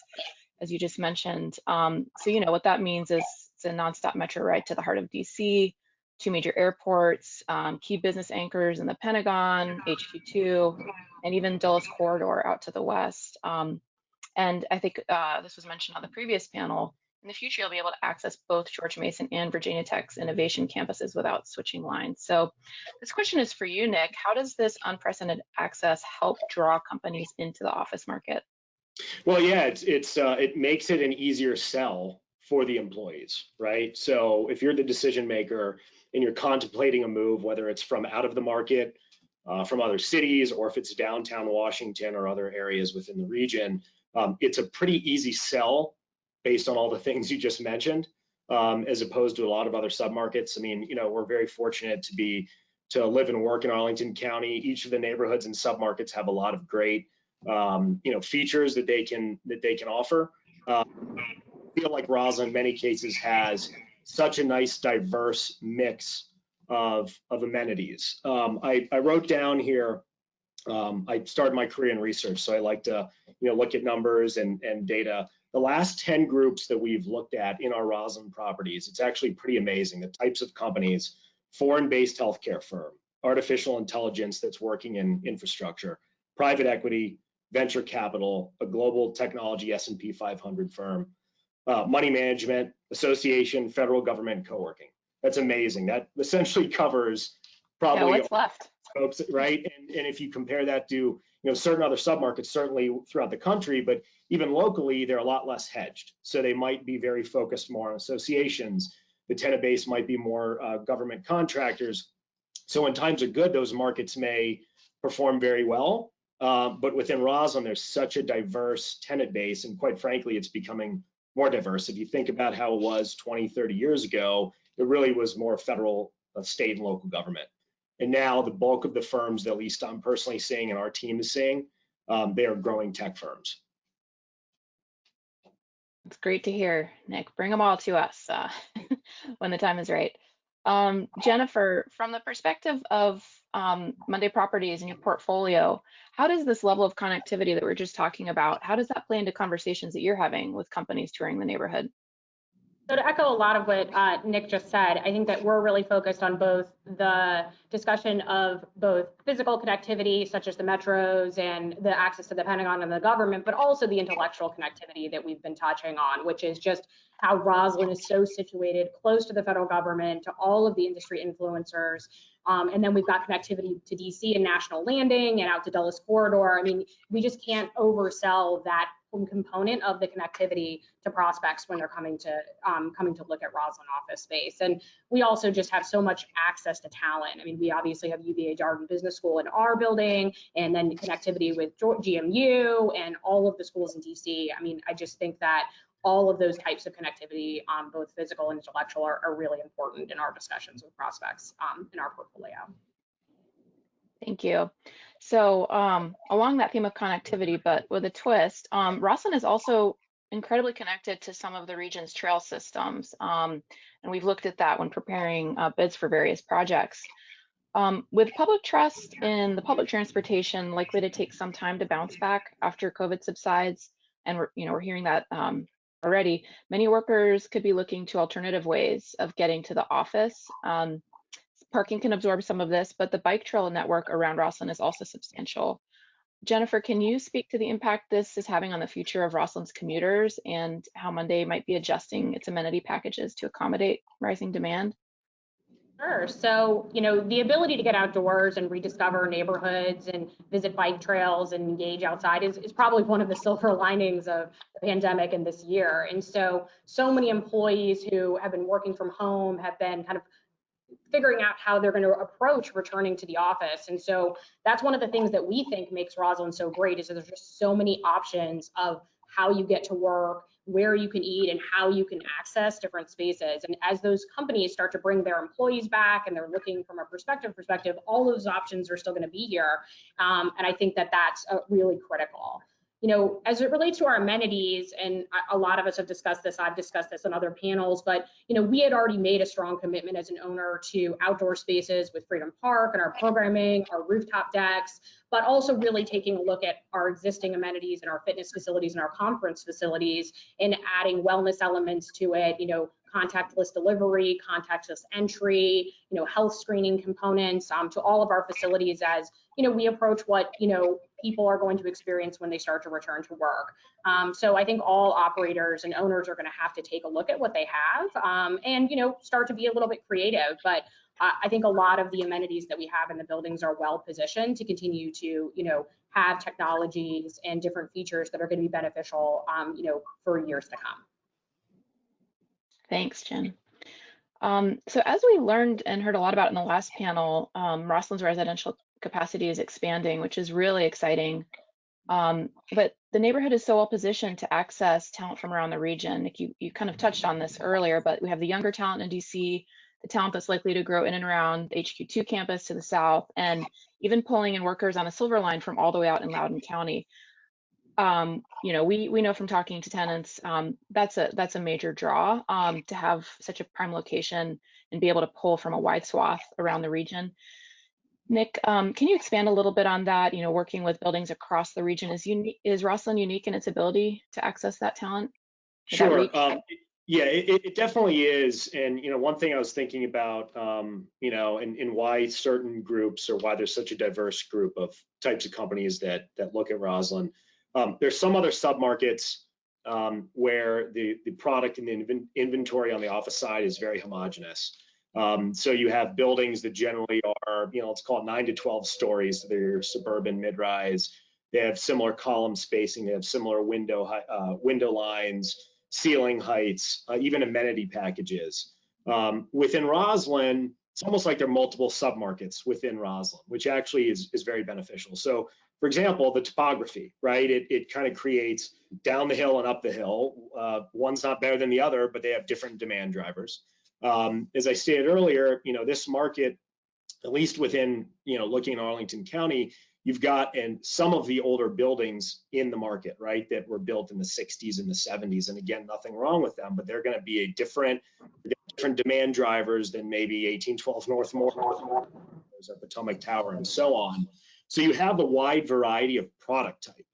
Speaker 5: as you just mentioned. So what that means is it's a nonstop metro ride to the heart of DC, 2 major airports, key business anchors in the Pentagon, HQ2, and even Dulles Corridor out to the west. And I think this was mentioned on the previous panel. In the future, you'll be able to access both George Mason and Virginia Tech's innovation campuses without switching lines. So this question is for you, Nick. How does this unprecedented access help draw companies into the office market?
Speaker 7: Well, yeah, it makes it an easier sell for the employees, right? So if you're the decision maker and you're contemplating a move, whether it's from out of the market, from other cities, or if it's downtown Washington or other areas within the region, it's a pretty easy sell based on all the things you just mentioned, as opposed to a lot of other submarkets. I mean, we're very fortunate to live and work in Arlington County. Each of the neighborhoods and submarkets have a lot of great, features that they can offer. I feel like Rosslyn in many cases has such a nice, diverse mix of amenities. I wrote down here. I started my career in research, so I like to, look at numbers and data. The last 10 groups that we've looked at in our Rosslyn properties, it's actually pretty amazing. The types of companies: foreign-based healthcare firm, artificial intelligence that's working in infrastructure, private equity, venture capital, a global technology S&P 500 firm, money management, association, federal government, co-working. That's amazing. That essentially covers probably
Speaker 5: what's left,
Speaker 7: folks, right? And if you compare that to certain other submarkets, certainly throughout the country, but even locally, they're a lot less hedged. So they might be very focused more on associations. The tenant base might be more government contractors. So when times are good, those markets may perform very well. But within Rosslyn, there's such a diverse tenant base, and quite frankly, it's becoming more diverse. If you think about how it was 20, 30 years ago, it really was more federal, state, and local government. And now the bulk of the firms that at least I'm personally seeing and our team is seeing, they are growing tech firms.
Speaker 5: It's great to hear, Nick. Bring them all to us when the time is right. Jennifer, from the perspective of Monday Properties and your portfolio, how does this level of connectivity that we're just talking about, how does that play into conversations that you're having with companies touring the neighborhood?
Speaker 6: So to echo a lot of what Nick just said, I think that we're really focused on both the discussion of both physical connectivity, such as the metros and the access to the Pentagon and the government, but also the intellectual connectivity that we've been touching on, which is just how Rosslyn is so situated close to the federal government, to all of the industry influencers, And then we've got connectivity to DC and National Landing and out to Dulles Corridor. I mean, we just can't oversell that component of the connectivity to prospects when they're coming to look at Rosslyn office space. And we also just have so much access to talent. I mean, we obviously have UVA Darden Business School in our building, and then connectivity with GMU and all of the schools in DC. I mean, I just think that all of those types of connectivity, both physical and intellectual, are really important in our discussions with prospects in our portfolio.
Speaker 5: Thank you. So along that theme of connectivity, but with a twist, Rosslyn is also incredibly connected to some of the region's trail systems. And we've looked at that when preparing bids for various projects. With public trust in the public transportation likely to take some time to bounce back after COVID subsides, and we're hearing that already, many workers could be looking to alternative ways of getting to the office. Parking can absorb some of this, but the bike trail network around Rosslyn is also substantial. Jennifer, can you speak to the impact this is having on the future of Rosslyn's commuters and how Monday might be adjusting its amenity packages to accommodate rising demand?
Speaker 6: Sure. So, the ability to get outdoors and rediscover neighborhoods and visit bike trails and engage outside is probably one of the silver linings of the pandemic and this year. And so many employees who have been working from home have been kind of figuring out how they're going to approach returning to the office. And so that's one of the things that we think makes Rosslyn so great, is that there's just so many options of how you get to work, where you can eat, and how you can access different spaces. And as those companies start to bring their employees back and they're looking from a perspective, all those options are still going to be here. And I think that that's really critical. As it relates to our amenities, and a lot of us have discussed this, I've discussed this on other panels, but, we had already made a strong commitment as an owner to outdoor spaces with Freedom Park and our programming, our rooftop decks, but also really taking a look at our existing amenities and our fitness facilities and our conference facilities and adding wellness elements to it, contactless delivery, contactless entry, health screening components to all of our facilities as, we approach what, people are going to experience when they start to return to work. So I think all operators and owners are going to have to take a look at what they have and, start to be a little bit creative. But I think a lot of the amenities that we have in the buildings are well positioned to continue to, have technologies and different features that are going to be beneficial, for years to come.
Speaker 5: Thanks, Jen. So as we learned and heard a lot about in the last panel, Rosslyn's residential capacity is expanding, which is really exciting. But the neighborhood is so well positioned to access talent from around the region. Like you kind of touched on this earlier, but we have the younger talent in DC, the talent that's likely to grow in and around the HQ2 campus to the south, and even pulling in workers on the Silver Line from all the way out in Loudoun County. We know from talking to tenants, that's a major draw to have such a prime location and be able to pull from a wide swath around the region. Nick, can you expand a little bit on that? Working with buildings across the region, is Rosslyn unique in its ability to access that talent?
Speaker 7: Sure. Yeah, it definitely is. And, one thing I was thinking about, and why certain groups, or why there's such a diverse group of types of companies that look at Rosslyn. There's some other submarkets where the product and the inventory on the office side is very homogeneous. So you have buildings that generally are, let's call it 9 to 12 stories. So they're suburban mid-rise. They have similar column spacing. They have similar window lines, ceiling heights, even amenity packages. Within Rosslyn, it's almost like there are multiple submarkets within Rosslyn, which actually is very beneficial. So, for example, the topography, right? It kind of creates down the hill and up the hill. One's not better than the other, but they have different demand drivers. As I stated earlier, this market, at least within, looking at Arlington County, you've got some of the older buildings in the market, right, that were built in the 60s and the 70s. And again, nothing wrong with them, but they're going to be a different demand drivers than maybe 1812 Northmore, or Potomac Tower, and so on. So you have a wide variety of product type.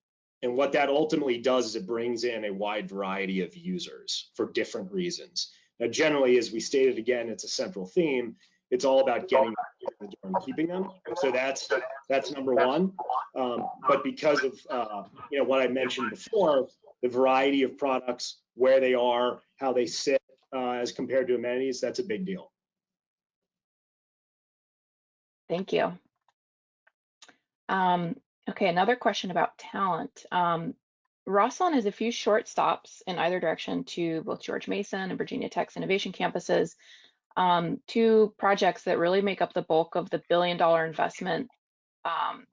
Speaker 7: And what that ultimately does is it brings in a wide variety of users for different reasons. Now, generally, as we stated again, it's a central theme. It's all about getting them in the door and keeping them. So that's number one. But because of what I mentioned before, the variety of products, where they are, how they sit as compared to amenities, that's a big deal.
Speaker 5: Thank you. Okay, another question about talent. Rosslyn has a few short stops in either direction to both George Mason and Virginia Tech's innovation campuses, two projects that really make up the bulk of the billion-dollar investment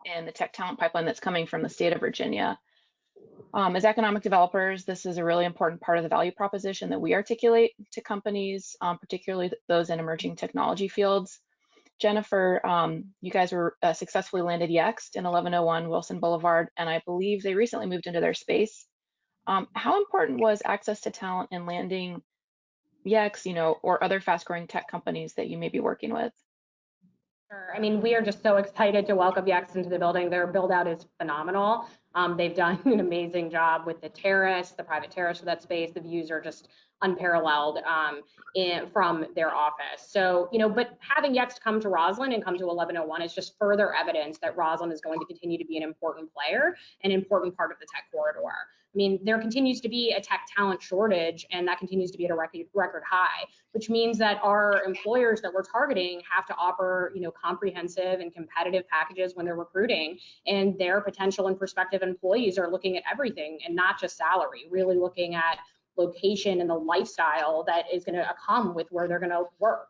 Speaker 5: in the tech talent pipeline that's coming from the state of Virginia. As economic developers, this is a really important part of the value proposition that we articulate to companies, particularly those in emerging technology fields. Jennifer, you guys were successfully landed Yext in 1101 Wilson Boulevard, and I believe they recently moved into their space. How important was access to talent in landing Yext, or other fast-growing tech companies that you may be working with?
Speaker 6: Sure. I mean, we are just so excited to welcome Yext into the building. Their build out is phenomenal. They've done an amazing job with the terrace, the private terrace for that space. The views are just unparalleled from their office. So, but having Yext come to Rosslyn and come to 1101 is just further evidence that Rosslyn is going to continue to be an important player, an important part of the tech corridor. I mean, there continues to be a tech talent shortage, and that continues to be at a record high, which means that our employers that we're targeting have to offer, comprehensive and competitive packages when they're recruiting, and their potential and prospective employees are looking at everything and not just salary, really looking at location and the lifestyle that is going to come with where they're going to work.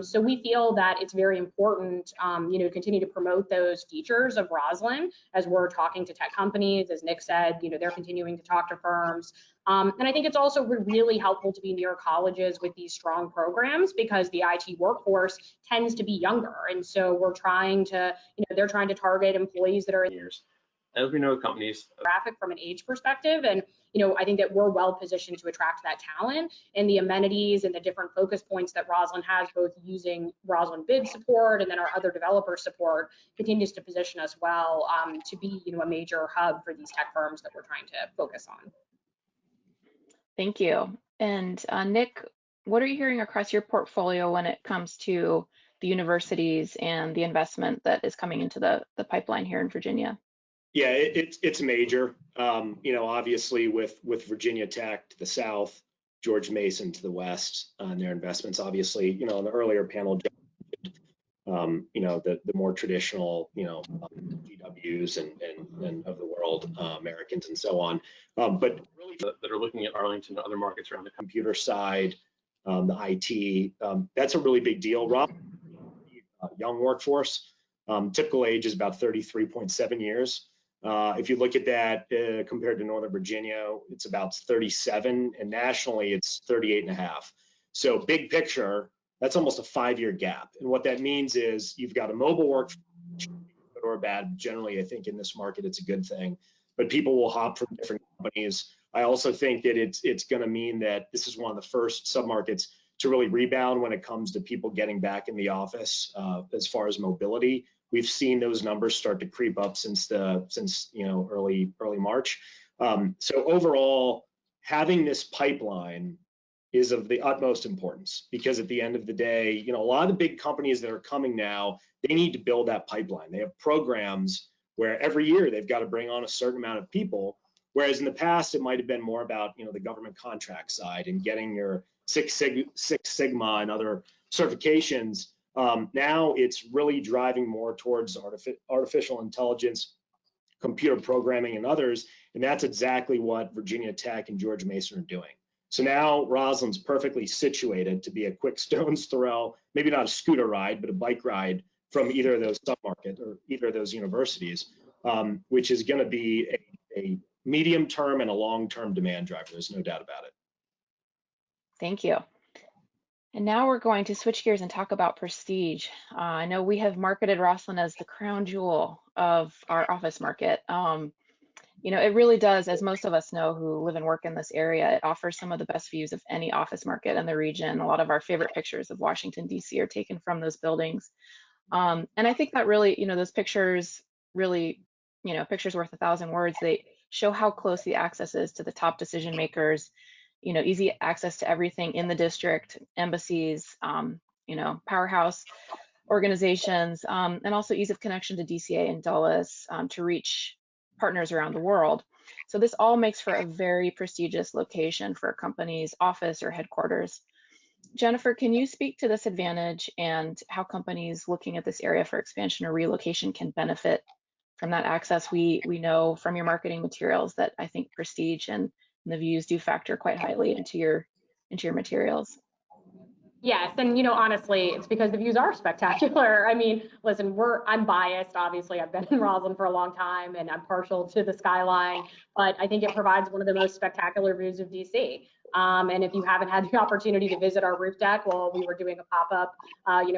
Speaker 6: So we feel that it's very important, to continue to promote those features of Rosslyn as we're talking to tech companies. As Nick said, they're continuing to talk to firms. And I think it's also really helpful to be near colleges with these strong programs because the IT workforce tends to be younger. And so we're trying to, they're trying to target employees that are in
Speaker 1: years. As we know, companies
Speaker 6: traffic from an age perspective, and I think that we're well positioned to attract that talent, and the amenities and the different focus points that Rosslyn has, both using Rosslyn bid support and then our other developer support, continues to position us well to be a major hub for these tech firms that we're trying to focus on.
Speaker 5: Thank you. And Nick, what are you hearing across your portfolio when it comes to the universities and the investment that is coming into the pipeline here in Virginia?
Speaker 7: Yeah, it's major. Obviously with Virginia Tech to the south, George Mason to the west, and their investments. Obviously, in the earlier panel, the more traditional, GWs and of the world, Americans and so on. But really,
Speaker 1: that are looking at Arlington and other markets around the
Speaker 7: computer side, the IT, that's a really big deal. Rob, young workforce, typical age is about 33.7 years. If you look at that compared to Northern Virginia, it's about 37, and nationally it's 38 and a half. So big picture, that's almost a 5-year gap. And what that means is you've got a mobile workforce, good or bad. Generally, I think in this market, it's a good thing, but people will hop from different companies. I also think that it's going to mean that this is one of the first submarkets to really rebound when it comes to people getting back in the office as far as mobility. We've seen those numbers start to creep up since early March. So overall, having this pipeline is of the utmost importance because at the end of the day, a lot of the big companies that are coming now, they need to build that pipeline. They have programs where every year they've got to bring on a certain amount of people, whereas in the past it might have been more about the government contract side and getting your Six Sigma and other certifications. Now it's really driving more towards artificial intelligence, computer programming, and others, and that's exactly what Virginia Tech and George Mason are doing. So now Roslyn's perfectly situated to be a quick stone's throw, maybe not a scooter ride, but a bike ride from either of those submarkets or either of those universities, which is going to be a medium-term and a long-term demand driver. There's no doubt about it.
Speaker 5: Thank you. And now we're going to switch gears and talk about prestige. I know we have marketed Rosslyn as the crown jewel of our office market. It really does, as most of us know who live and work in this area, it offers some of the best views of any office market in the region. A lot of our favorite pictures of Washington, D.C. are taken from those buildings. And I think that really, those pictures really, pictures worth 1,000 words. They show how close the access is to the top decision makers, easy access to everything in the district, embassies, powerhouse organizations, and also ease of connection to DCA and Dulles to reach partners around the world. So this all makes for a very prestigious location for a company's office or headquarters. Jennifer, can you speak to this advantage and how companies looking at this area for expansion or relocation can benefit from that access? We know from your marketing materials that I think prestige and the views do factor quite highly into your materials.
Speaker 6: Yes, and honestly, it's because the views are spectacular. I mean, listen, I'm biased, obviously. I've been in Rosslyn for a long time, and I'm partial to the skyline, but I think it provides one of the most spectacular views of DC. And if you haven't had the opportunity to visit our roof deck while we were doing a pop-up,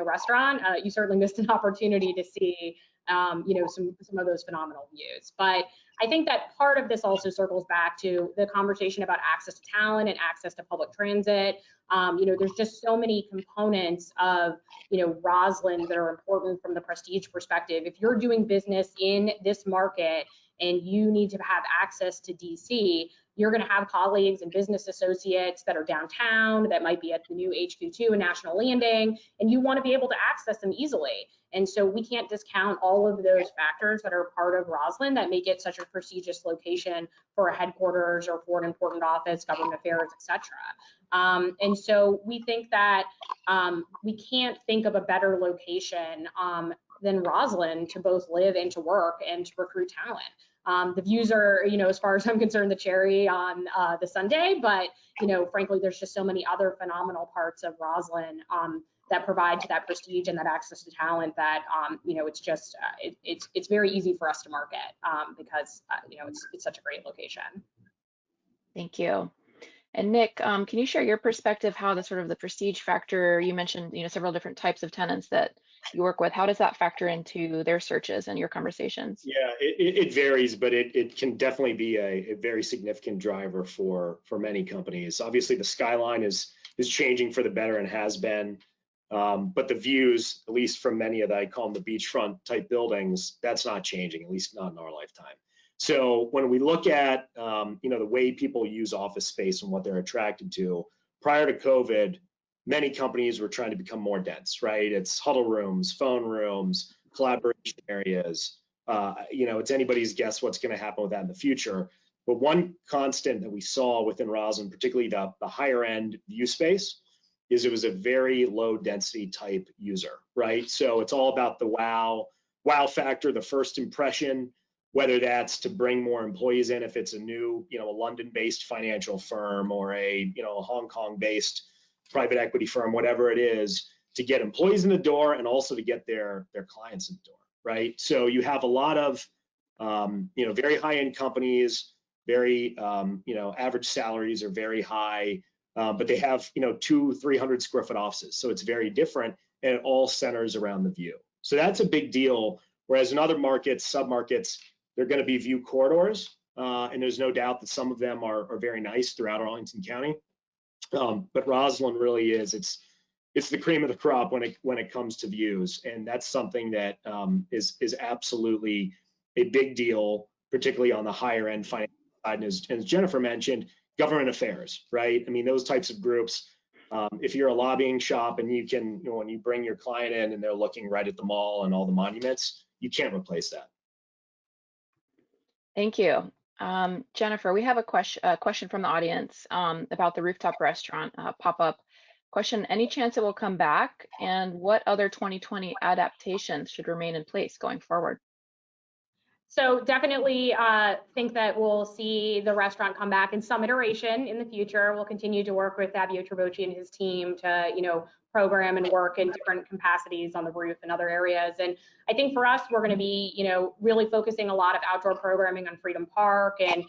Speaker 6: restaurant, you certainly missed an opportunity to see, some of those phenomenal views. But I think that part of this also circles back to the conversation about access to talent and access to public transit. There's just so many components of, Rosslyn that are important from the prestige perspective. If you're doing business in this market and you need to have access to DC, you're going to have colleagues and business associates that are downtown, that might be at the new HQ2 and National Landing, and you want to be able to access them easily. And so we can't discount all of those factors that are part of Rosslyn that make it such a prestigious location for a headquarters or for an important office, government affairs, et cetera. And so we think that we can't think of a better location than Rosslyn to both live and to work and to recruit talent. The views are, as far as I'm concerned, the cherry on the sundae, but, frankly, there's just so many other phenomenal parts of Rosslyn that provide to that prestige and that access to talent that, it's just, it's very easy for us to market because, it's such a great location.
Speaker 5: Thank you. And Nick, can you share your perspective how the sort of the prestige factor, you mentioned, several different types of tenants that you work with, how does that factor into their searches and your conversations?
Speaker 7: Yeah, it varies, but it can definitely be a very significant driver for many companies. Obviously, the skyline is changing for the better and has been, but the views, at least from many of the, I call them the beachfront type buildings, that's not changing, at least not in our lifetime. So when we look at, the way people use office space and what they're attracted to, prior to COVID, many companies were trying to become more dense, right? It's huddle rooms, phone rooms, collaboration areas. It's anybody's guess what's going to happen with that in the future. But one constant that we saw within Rosslyn, particularly the higher end view space, is it was a very low density type user, right? So it's all about the wow factor, the first impression, whether that's to bring more employees in, if it's a new, a London-based financial firm or a Hong Kong-based private equity firm, whatever it is, to get employees in the door and also to get their clients in the door, right? So you have a lot of, very high-end companies, very, average salaries are very high, but they have, 200-300 square foot offices. So it's very different, and it all centers around the view. So that's a big deal. Whereas in other markets, sub-markets, they're going to be view corridors, and there's no doubt that some of them are very nice throughout Arlington County. But Rosslyn really is, it's the cream of the crop when it comes to views, and that's something that is absolutely a big deal, particularly on the higher end financial side. And as Jennifer mentioned, government affairs, right? I mean, those types of groups. If you're a lobbying shop and you can, when you bring your client in and they're looking right at the mall and all the monuments, you can't replace that.
Speaker 5: Thank you. Jennifer, we have a question from the audience about the rooftop restaurant pop-up. Question, any chance it will come back? And what other 2020 adaptations should remain in place going forward?
Speaker 6: So definitely think that we'll see the restaurant come back in some iteration in the future. We'll continue to work with Fabio Tribocci and his team to, program and work in different capacities on the roof and other areas. And I think for us, we're going to be, really focusing a lot of outdoor programming on Freedom Park and,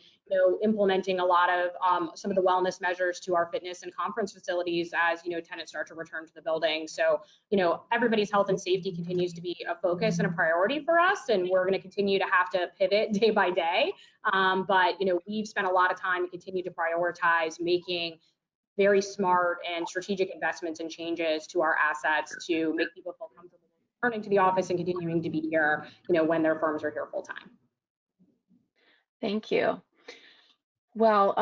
Speaker 6: implementing a lot of some of the wellness measures to our fitness and conference facilities as, tenants start to return to the building. So, everybody's health and safety continues to be a focus and a priority for us. And we're going to continue to have to pivot day by day. But, we've spent a lot of time and continue to prioritize making very smart and strategic investments and changes to our assets to make people feel comfortable returning to the office and continuing to be here, when their firms are here full time.
Speaker 5: Thank you. Well,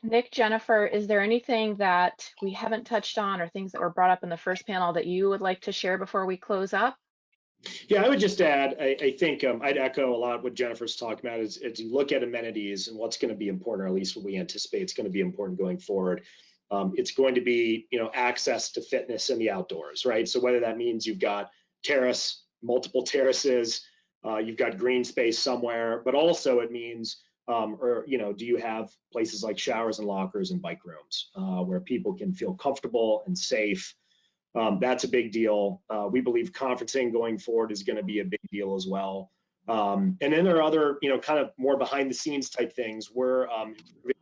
Speaker 5: Nick, Jennifer, is there anything that we haven't touched on or things that were brought up in the first panel that you would like to share before we close up?
Speaker 7: Yeah, I would just add, I think I'd echo a lot what Jennifer's talking about as you look at amenities and what's going to be important, or at least what we anticipate is going to be important going forward. It's going to be, access to fitness in the outdoors, right? So whether that means you've got terrace, multiple terraces, you've got green space somewhere, but also it means, do you have places like showers and lockers and bike rooms where people can feel comfortable and safe? That's a big deal. We believe conferencing going forward is going to be a big deal as well. And then there are other, kind of more behind the scenes type things. We're improving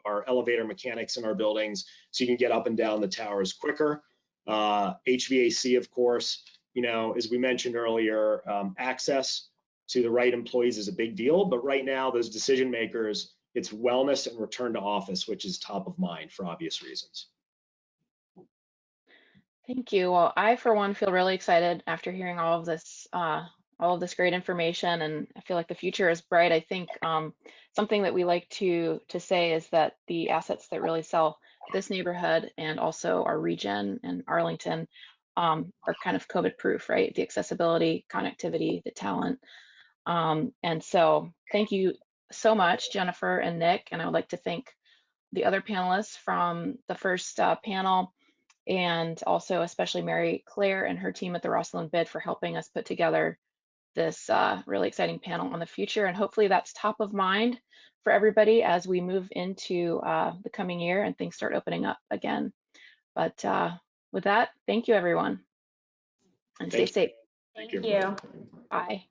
Speaker 7: our elevator mechanics in our buildings so you can get up and down the towers quicker. HVAC, of course, as we mentioned earlier, access to the right employees is a big deal. But right now, those decision makers, it's wellness and return to office, which is top of mind for obvious reasons.
Speaker 5: Thank you. Well, I, for one, feel really excited after hearing all of this great information, and I feel like the future is bright. I think something that we like to say is that the assets that really sell this neighborhood and also our region and Arlington are kind of COVID proof, right? The accessibility, connectivity, the talent. And so thank you so much, Jennifer and Nick. And I would like to thank the other panelists from the first panel, and also especially Mary Claire and her team at the Rosslyn Bid for helping us put together this really exciting panel on the future. And hopefully that's top of mind for everybody as we move into the coming year and things start opening up again. But with that, thank you, everyone, and stay safe.
Speaker 6: Thank you.
Speaker 5: Bye.